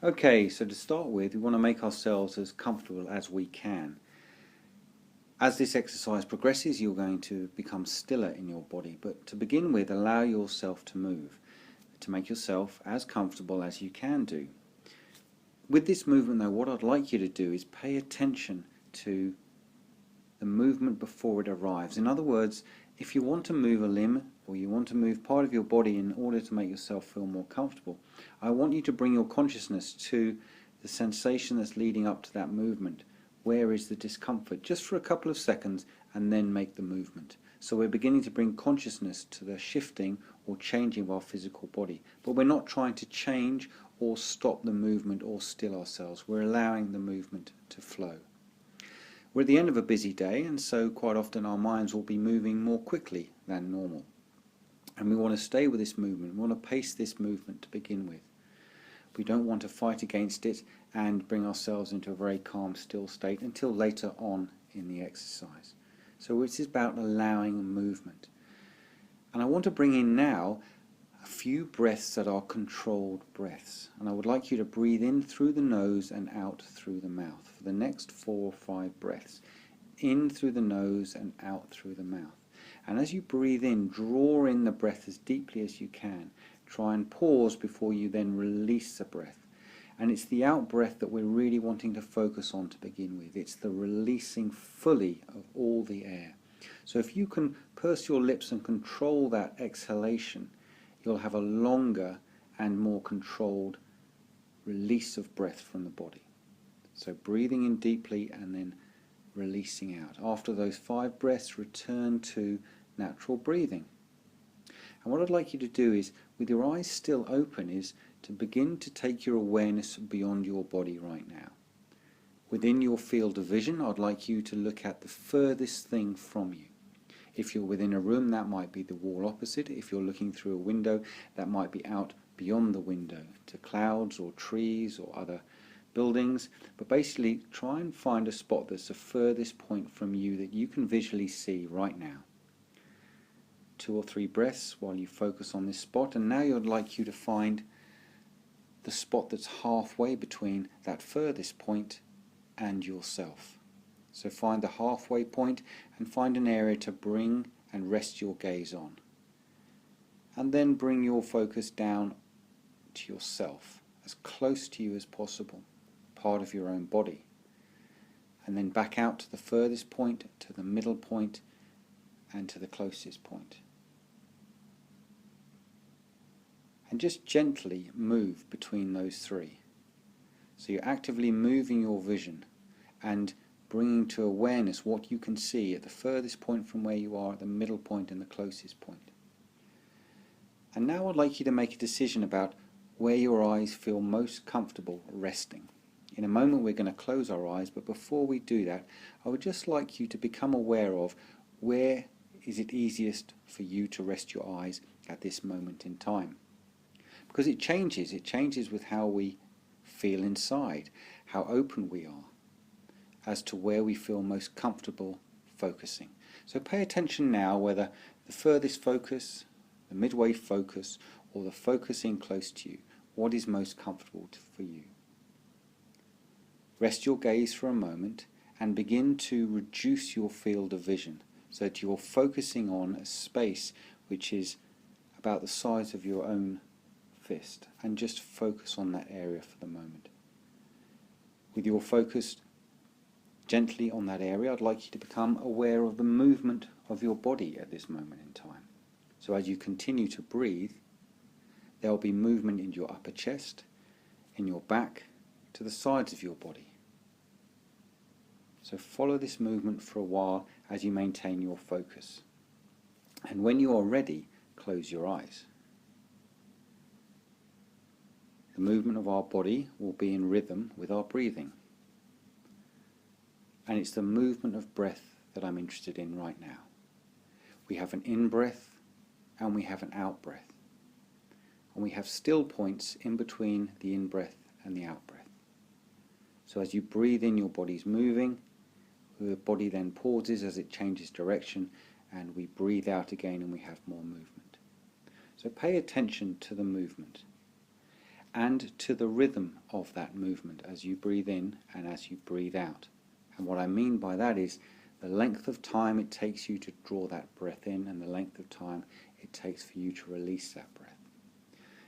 Okay, so to start with, we want to make ourselves as comfortable as we can. As this exercise progresses, you're going to become stiller in your body, but to begin with, allow yourself to move, to make yourself as comfortable as you can do. With this movement though, what I'd like you to do is pay attention to the movement before it arrives. In other words, if you want to move a limb or you want to move part of your body in order to make yourself feel more comfortable, I want you to bring your consciousness to the sensation that's leading up to that movement. Where is the discomfort? Just for a couple of seconds, and then make the movement. So we're beginning to bring consciousness to the shifting or changing of our physical body. But we're not trying to change or stop the movement or still ourselves. We're allowing the movement to flow. We're at the end of a busy day, and so quite often our minds will be moving more quickly than normal. And we want to stay with this movement. We want to pace this movement to begin with. We don't want to fight against it and bring ourselves into a very calm, still state until later on in the exercise. So it's about allowing movement. And I want to bring in now a few breaths that are controlled breaths. And I would like you to breathe in through the nose and out through the mouth for the next 4 or 5 breaths. In through the nose and out through the mouth. And as you breathe in, draw in the breath as deeply as you can. Try and pause before you then release the breath. And it's the out breath that we're really wanting to focus on to begin with. It's the releasing fully of all the air. So if you can purse your lips and control that exhalation, you'll have a longer and more controlled release of breath from the body. So breathing in deeply and then releasing out. After those 5 breaths, return to natural breathing. And what I'd like you to do is, with your eyes still open, is to begin to take your awareness beyond your body right now. Within your field of vision, I'd like you to look at the furthest thing from you. If you're within a room, that might be the wall opposite. If you're looking through a window, that might be out beyond the window to clouds or trees or other buildings. But basically, try and find a spot that's the furthest point from you that you can visually see right now. 2 or 3 breaths while you focus on this spot, and now I'd like you to find the spot that's halfway between that furthest point and yourself. So find the halfway point and find an area to bring and rest your gaze on. And then bring your focus down to yourself, as close to you as possible, part of your own body. And then back out to the furthest point, to the middle point, and to the closest point. And just gently move between those 3. So you're actively moving your vision and bringing to awareness what you can see at the furthest point from where you are, at the middle point and the closest point. And now I'd like you to make a decision about where your eyes feel most comfortable resting. In a moment we're going to close our eyes, but before we do that, I would just like you to become aware of where is it easiest for you to rest your eyes at this moment in time. Because it changes with how we feel inside, how open we are, as to where we feel most comfortable focusing. So pay attention now whether the furthest focus, the midway focus, or the focusing close to you, what is most comfortable for you. Rest your gaze for a moment and begin to reduce your field of vision so that you're focusing on a space which is about the size of your own fist, and just focus on that area for the moment. With your focus gently on that area, I'd like you to become aware of the movement of your body at this moment in time. So as you continue to breathe, there will be movement in your upper chest, in your back, to the sides of your body. So follow this movement for a while as you maintain your focus. And when you are ready, close your eyes. The movement of our body will be in rhythm with our breathing. And it's the movement of breath that I'm interested in right now. We have an in-breath and we have an out-breath. And we have still points in between the in-breath and the out-breath. So as you breathe in, your body's moving. The body then pauses as it changes direction, and we breathe out again and we have more movement. So pay attention to the movement. and to the rhythm of that movement as you breathe in and as you breathe out. And what I mean by that is the length of time it takes you to draw that breath in and the length of time it takes for you to release that breath.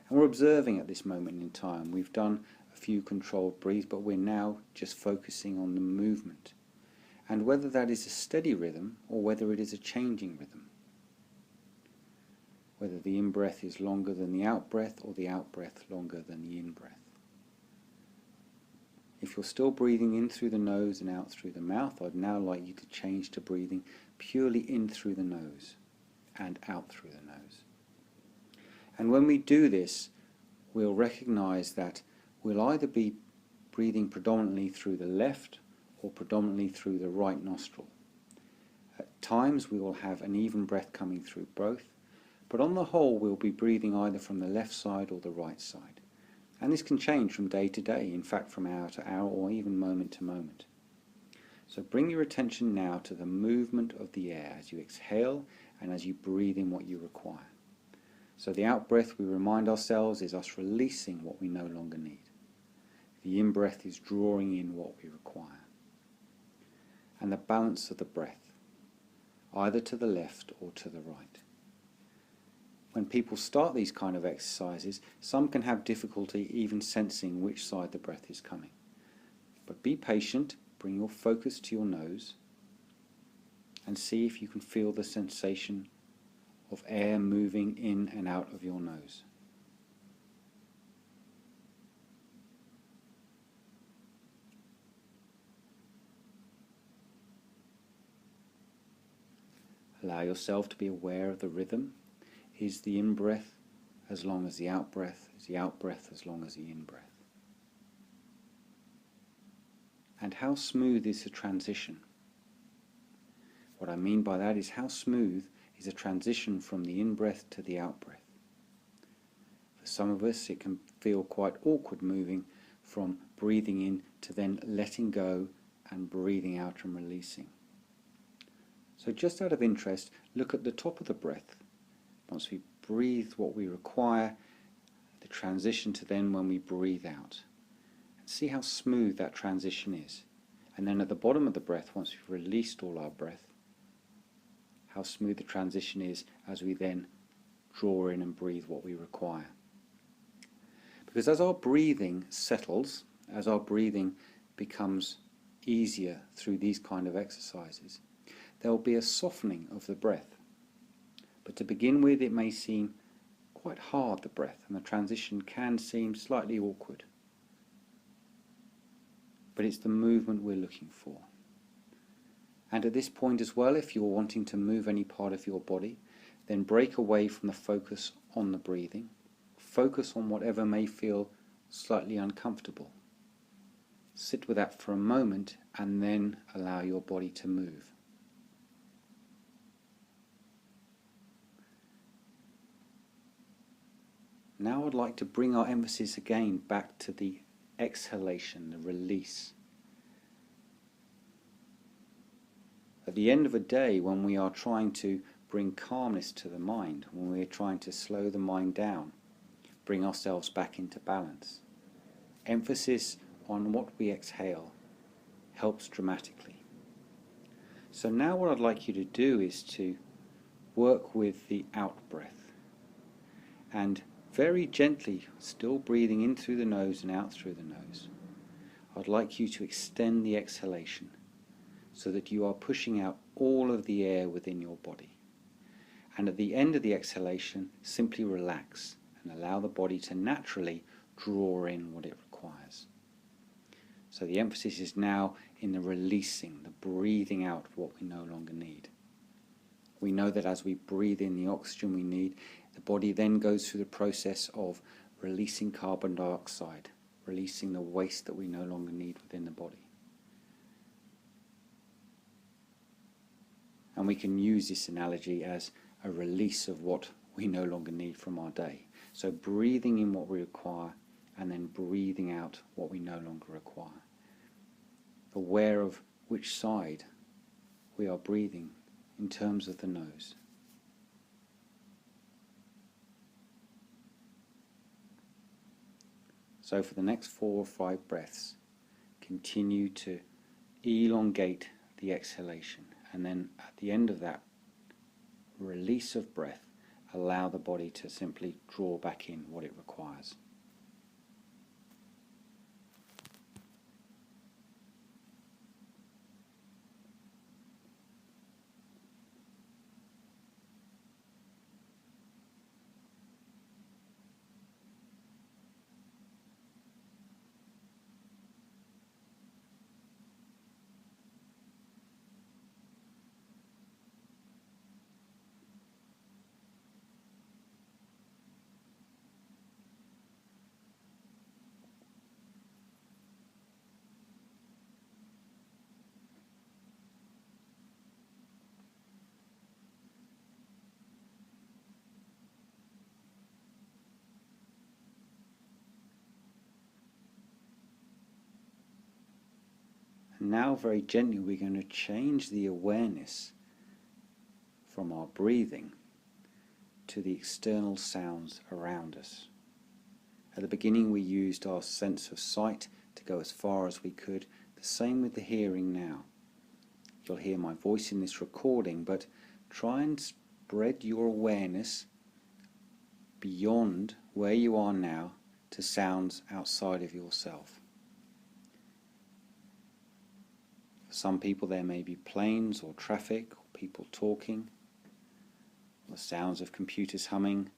And we're observing at this moment in time. We've done a few controlled breaths, but we're now just focusing on the movement. And whether that is a steady rhythm or whether it is a changing rhythm. Whether the in-breath is longer than the out-breath or the out-breath longer than the in-breath. If you're still breathing in through the nose and out through the mouth, I'd now like you to change to breathing purely in through the nose and out through the nose. And when we do this, we'll recognize that we'll either be breathing predominantly through the left or predominantly through the right nostril. At times we will have an even breath coming through both, but on the whole we'll be breathing either from the left side or the right side. And this can change from day to day, in fact from hour to hour or even moment to moment. So bring your attention now to the movement of the air as you exhale and as you breathe in what you require. So the out-breath, we remind ourselves, is us releasing what we no longer need. The in-breath is drawing in what we require. And the balance of the breath, either to the left or to the right. When people start these kind of exercises, some can have difficulty even sensing which side the breath is coming. But be patient, bring your focus to your nose, and see if you can feel the sensation of air moving in and out of your nose. Allow yourself to be aware of the rhythm. Is the in-breath as long as the out-breath? Is the out-breath as long as the in-breath? And how smooth is the transition? What I mean by that is how smooth is a transition from the in-breath to the out-breath. For some of us it can feel quite awkward moving from breathing in to then letting go and breathing out and releasing. So just out of interest, look at the top of the breath. Once we breathe what we require, the transition to then when we breathe out. And see how smooth that transition is. And then at the bottom of the breath, once we've released all our breath, how smooth the transition is as we then draw in and breathe what we require. Because as our breathing settles, as our breathing becomes easier through these kind of exercises, there will be a softening of the breath. But to begin with, it may seem quite hard, the breath, and the transition can seem slightly awkward. But it's the movement we're looking for. And at this point as well, if you're wanting to move any part of your body, then break away from the focus on the breathing. Focus on whatever may feel slightly uncomfortable. Sit with that for a moment and then allow your body to move. Now I'd like to bring our emphasis again back to the exhalation, the release. At the end of a day, when we are trying to bring calmness to the mind, when we are trying to slow the mind down, bring ourselves back into balance, emphasis on what we exhale helps dramatically. So now what I'd like you to do is to work with the out-breath and very gently, still breathing in through the nose and out through the nose, I'd like you to extend the exhalation so that you are pushing out all of the air within your body. And at the end of the exhalation, simply relax and allow the body to naturally draw in what it requires. So the emphasis is now in the releasing, the breathing out of what we no longer need. We know that as we breathe in the oxygen we need, the body then goes through the process of releasing carbon dioxide, releasing the waste that we no longer need within the body. And we can use this analogy as a release of what we no longer need from our day. So breathing in what we require and then breathing out what we no longer require. Aware of which side we are breathing in terms of the nose. So for the next 4 or 5 breaths, continue to elongate the exhalation, and then at the end of that release of breath, allow the body to simply draw back in what it requires. And now very gently we're going to change the awareness from our breathing to the external sounds around us. At the beginning we used our sense of sight to go as far as we could. The same with the hearing now. You'll hear my voice in this recording, but try and spread your awareness beyond where you are now to sounds outside of yourself. For some people there may be planes or traffic or people talking, or the sounds of computers humming,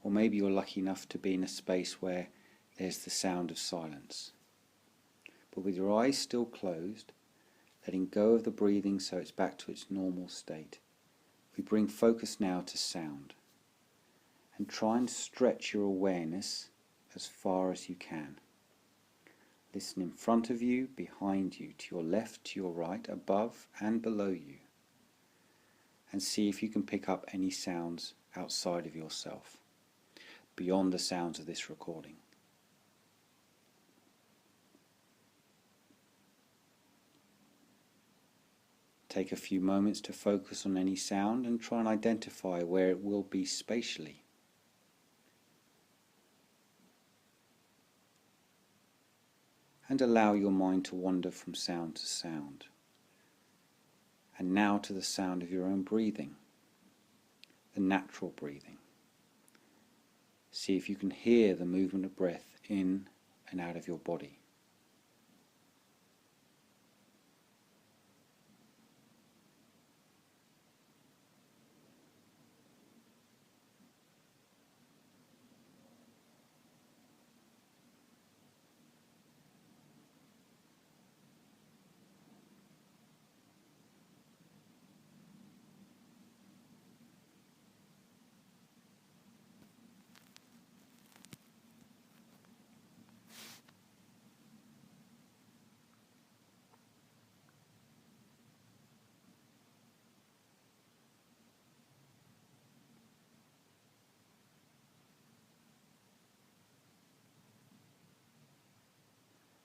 or maybe you're lucky enough to be in a space where there's the sound of silence. But with your eyes still closed, letting go of the breathing so it's back to its normal state, we bring focus now to sound, and try and stretch your awareness as far as you can. Listen in front of you, behind you, to your left, to your right, above and below you, and see if you can pick up any sounds outside of yourself, beyond the sounds of this recording. Take a few moments to focus on any sound and try and identify where it will be spatially. And allow your mind to wander from sound to sound. And now to the sound of your own breathing, the natural breathing. See if you can hear the movement of breath in and out of your body.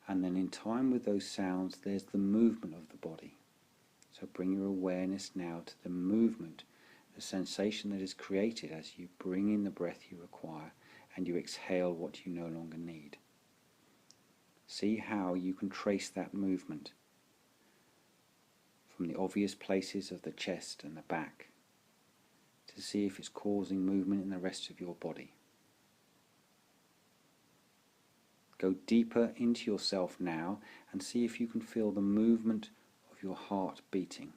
And then in time with those sounds, there's the movement of the body. So bring your awareness now to the movement, the sensation that is created as you bring in the breath you require and you exhale what you no longer need. See how you can trace that movement from the obvious places of the chest and the back to see if it's causing movement in the rest of your body. Go deeper into yourself now and see if you can feel the movement of your heart beating.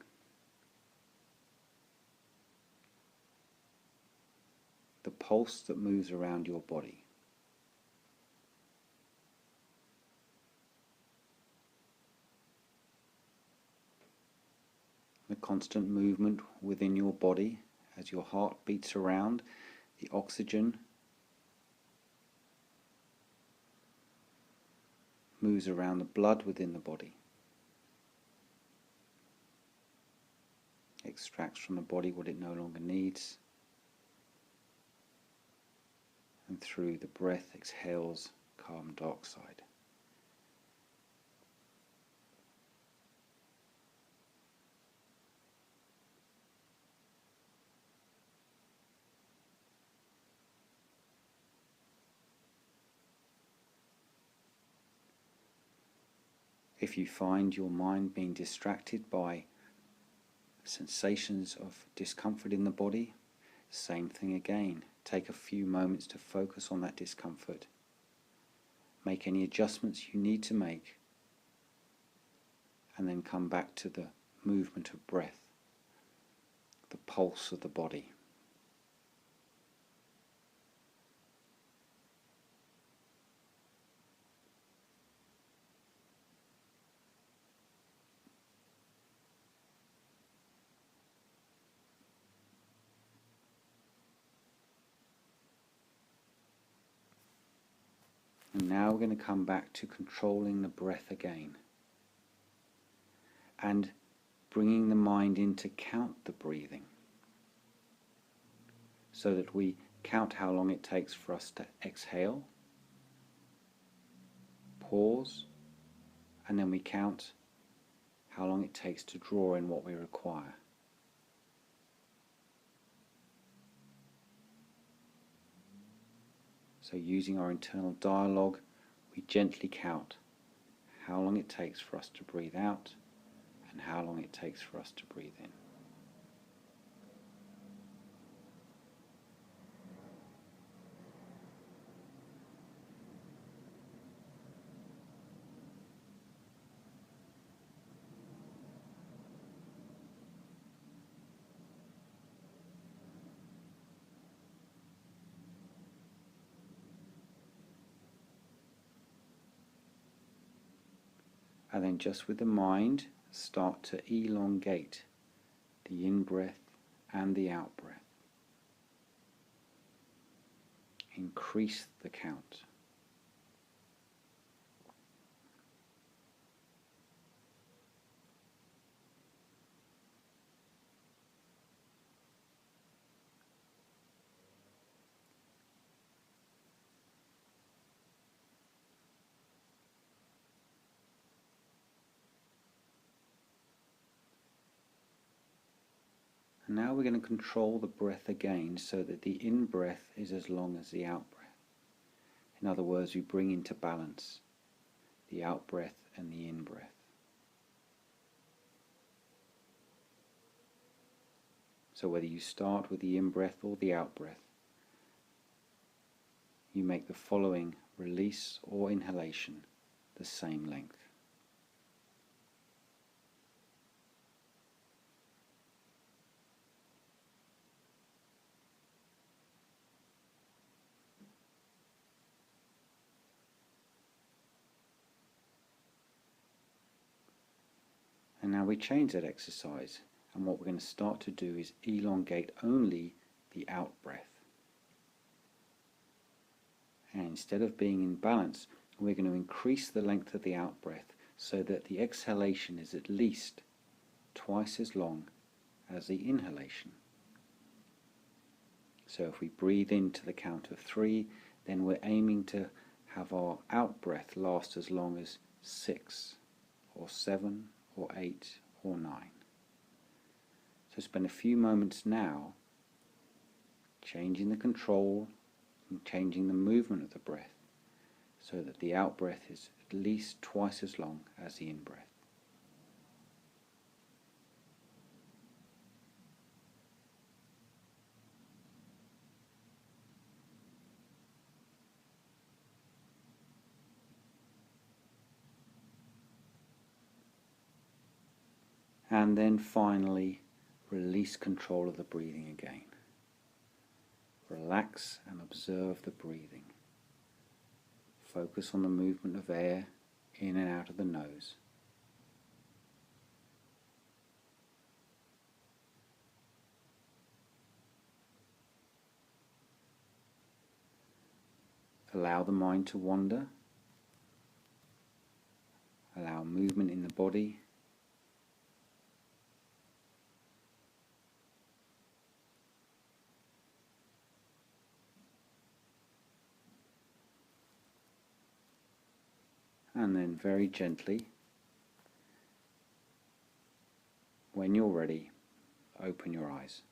The pulse that moves around your body. The constant movement within your body as your heart beats around, the oxygen moves around the blood within the body, extracts from the body what it no longer needs, and through the breath exhales carbon dioxide. If you find your mind being distracted by sensations of discomfort in the body, same thing again. Take a few moments to focus on that discomfort. Make any adjustments you need to make, and then come back to the movement of breath, the pulse of the body. And now we're going to come back to controlling the breath again, and bringing the mind in to count the breathing, so that we count how long it takes for us to exhale, pause, and then we count how long it takes to draw in what we require. So using our internal dialogue, we gently count how long it takes for us to breathe out and how long it takes for us to breathe in. And then just with the mind, start to elongate the in-breath and the out-breath. Increase the count. And now we're going to control the breath again so that the in-breath is as long as the out-breath. In other words, we bring into balance the out-breath and the in-breath. So whether you start with the in-breath or the out-breath, you make the following release or inhalation the same length. And now we change that exercise, and what we're going to start to do is elongate only the out-breath. And instead of being in balance, we're going to increase the length of the out-breath so that the exhalation is at least twice as long as the inhalation. So if we breathe into the count of 3, then we're aiming to have our out-breath last as long as 6 or 7 or 8 or 9. So spend a few moments now changing the control and changing the movement of the breath so that the out-breath is at least twice as long as the in-breath. And then finally, release control of the breathing again. Relax and observe the breathing. Focus on the movement of air in and out of the nose. Allow the mind to wander. Allow movement in the body. And then very gently, when you're ready, open your eyes.